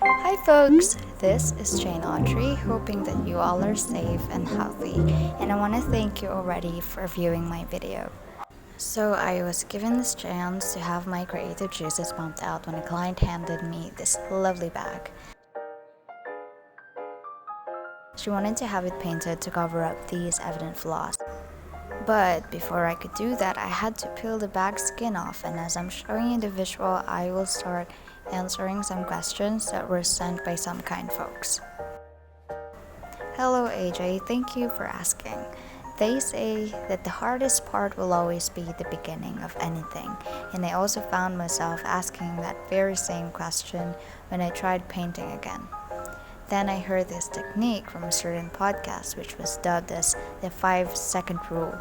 Hi folks, this is Jane Audrey, hoping that you all are safe and healthy, and I want to thank you already for viewing my video. So I was given this chance to have my creative juices pumped out when a client handed me this lovely bag. She wanted to have it painted to cover up these evident flaws. But before I could do that, I had to peel the bag skin off, and as I'm showing you the visual, I will start answering some questions that were sent by some kind folks. Hello AJ, thank you for asking. They say that the hardest part will always be the beginning of anything, and I also found myself asking that very same question when I tried painting again. Then I heard this technique from a certain podcast which was dubbed as the 5-second rule.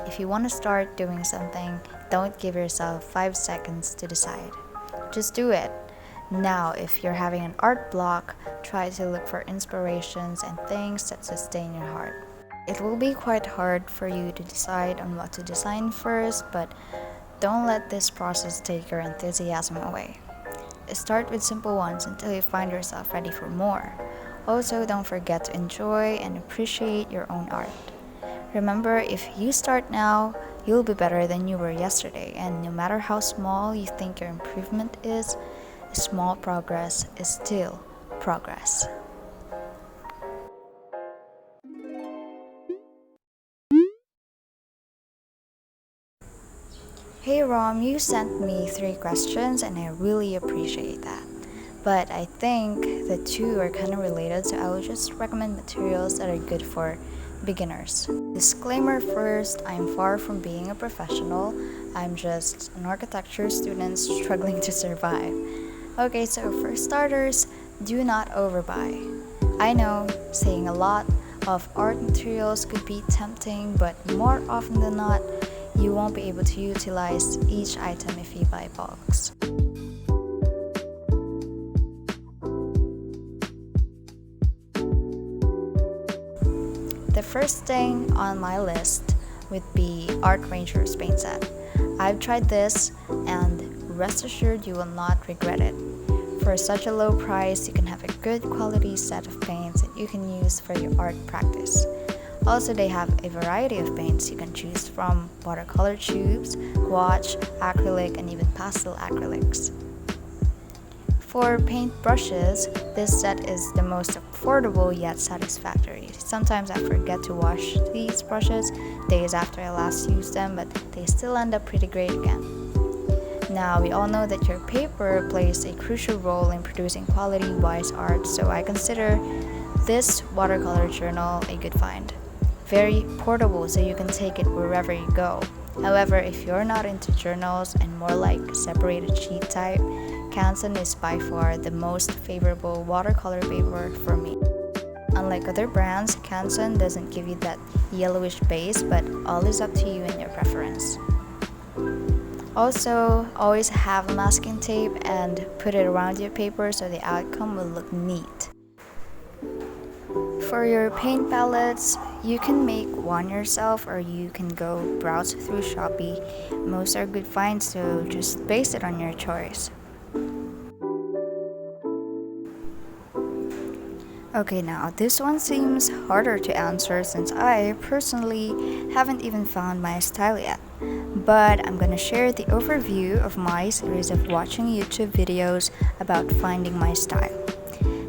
If you want to start doing something, don't give yourself 5 seconds to decide. Just do it. Now, if you're having an art block, try to look for inspirations and things that sustain your heart. It will be quite hard for you to decide on what to design first, but don't let this process take your enthusiasm away. Start with simple ones until you find yourself ready for more. Also, don't forget to enjoy and appreciate your own art. Remember, if you start now, you'll be better than you were yesterday, and no matter how small you think your improvement is, small progress is still progress. Hey Rom, you sent me 3 questions and I really appreciate that. But I think the 2 are kind of related, so I will just recommend materials that are good for beginners. Disclaimer first, I'm far from being a professional. I'm just an architecture student struggling to survive. Okay, so for starters, do not overbuy. I know saying a lot of art materials could be tempting, but more often than not, you won't be able to utilize each item if you buy bulks. The first thing on my list would be Art Ranger's paint set. I've tried this and rest assured you will not regret it. For such a low price, you can have a good quality set of paints that you can use for your art practice. Also, they have a variety of paints you can choose from: watercolor tubes, gouache, acrylic, and even pastel acrylics. For paint brushes, this set is the most affordable yet satisfactory. Sometimes I forget to wash these brushes days after I last used them, but they still end up pretty great again. Now, we all know that your paper plays a crucial role in producing quality-wise art, so I consider this watercolor journal a good find. Very portable, so you can take it wherever you go. However, if you're not into journals and more like separated sheet type, Canson is by far the most favorable watercolor paper for me. Unlike other brands, Canson doesn't give you that yellowish base, but all is up to you and your preference. Also, always have masking tape and put it around your paper so the outcome will look neat. For your paint palettes, you can make one yourself or you can go browse through Shopee. Most are good finds, so just base it on your choice. Okay, now this one seems harder to answer since I personally haven't even found my style yet. But I'm gonna share the overview of my series of watching YouTube videos about finding my style.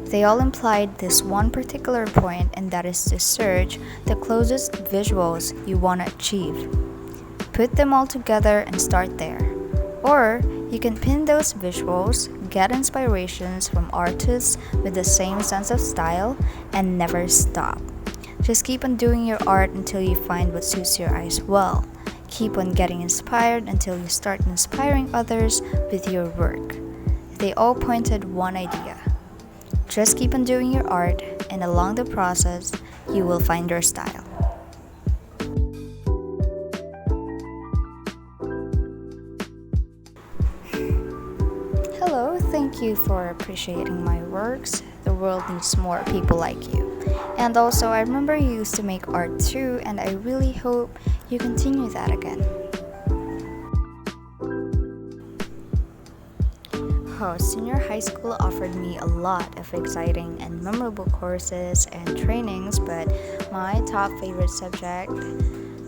They all implied this one particular point, and that is to search the closest visuals you want to achieve. Put them all together and start there. Or you can pin those visuals, get inspirations from artists with the same sense of style, and never stop. Just keep on doing your art until you find what suits your eyes well. Keep on getting inspired until you start inspiring others with your work. They all pointed one idea. Just keep on doing your art, and along the process, you will find your style. Hello, thank you for appreciating my works. The world needs more people like you. And also, I remember you used to make art too, and I really hope you continue that again. Senior high school offered me a lot of exciting and memorable courses and trainings, but my top favorite subject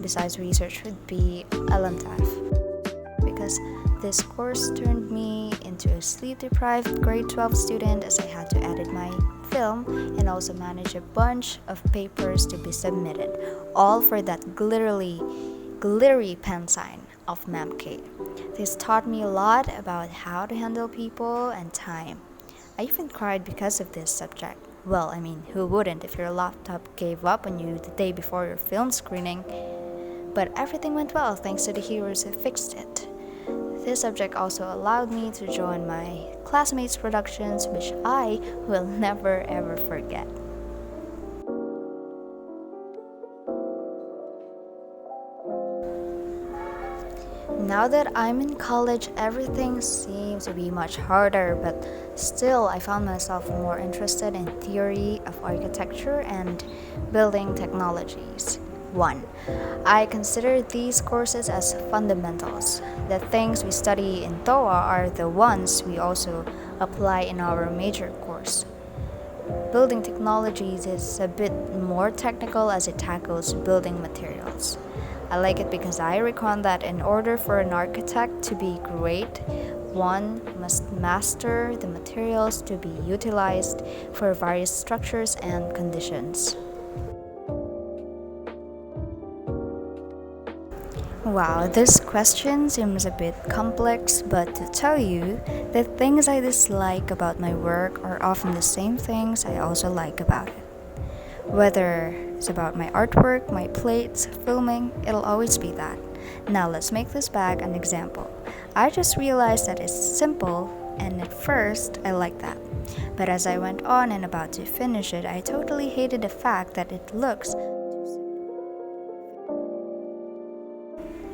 besides research would be LMTAF because this course turned me into a sleep-deprived grade 12 student as I had to edit my film and also manage a bunch of papers to be submitted, all for that glittery pen sign of Ma'am Kate. This taught me a lot about how to handle people and time. I even cried because of this subject. Well, I mean, who wouldn't if your laptop gave up on you the day before your film screening? But everything went well thanks to the heroes who fixed it. This subject also allowed me to join my classmates' productions, which I will never ever forget. Now that I'm in college, everything seems to be much harder, but still, I found myself more interested in theory of architecture and building technologies. 1. I consider these courses as fundamentals. The things we study in TOA are the ones we also apply in our major course. Building technologies is a bit more technical as it tackles building materials. I like it because I reckon that in order for an architect to be great, one must master the materials to be utilized for various structures and conditions. Wow, this question seems a bit complex, but to tell you, the things I dislike about my work are often the same things I also like about it. Whether it's about my artwork, my plates, filming, it'll always be that. Now let's make this bag an example. I just realized that it's simple, and at first I liked that. But as I went on and about to finish it, I totally hated the fact that it looks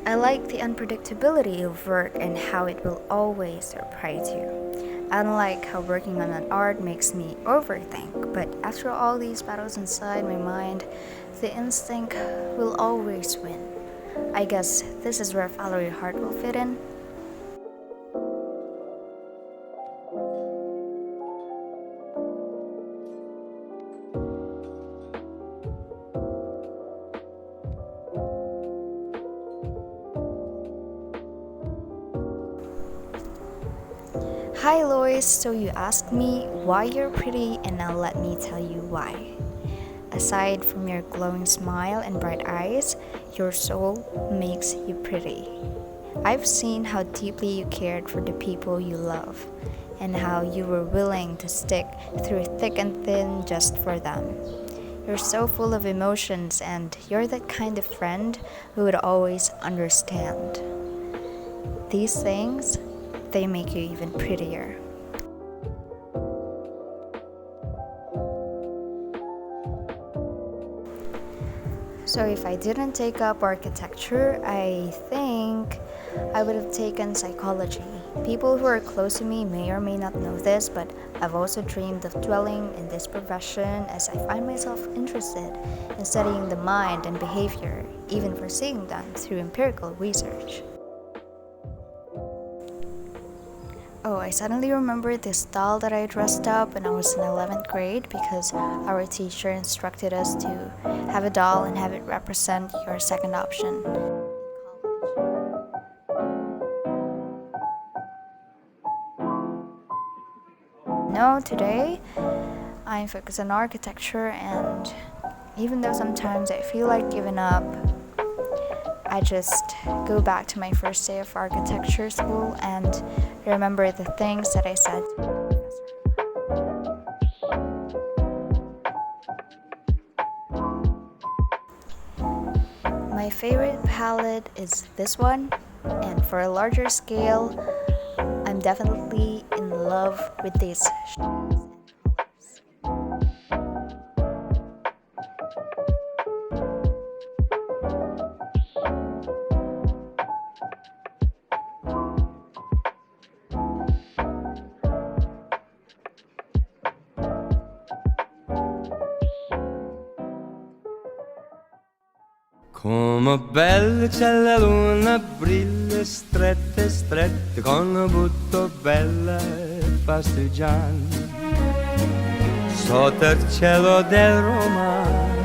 I like the unpredictability of work and how it will always surprise you. I don't like how working on an art makes me overthink, but after all these battles inside my mind, the instinct will always win. I guess this is where Valerie Hart will fit in. Hi Lois, so you asked me why you're pretty, and now let me tell you why. Aside from your glowing smile and bright eyes, your soul makes you pretty. I've seen how deeply you cared for the people you love, and how you were willing to stick through thick and thin just for them. You're so full of emotions, and you're that kind of friend who would always understand. These things, they make you even prettier. So if I didn't take up architecture, I think I would have taken psychology. People who are close to me may or may not know this, but I've also dreamed of dwelling in this profession as I find myself interested in studying the mind and behavior, even foreseeing them through empirical research. Oh, I suddenly remembered this doll that I dressed up when I was in 11th grade because our teacher instructed us to have a doll and have it represent your second option. No, today I'm focused on architecture, and even though sometimes I feel like giving up, I just go back to my first day of architecture school and remember the things that I said to the professor. My favorite palette is this one, and for a larger scale, I'm definitely in love with these shades and colors. Come belle c'è la luna, brille strette, strette, con la butto bella partigiani sotto il cielo del Roma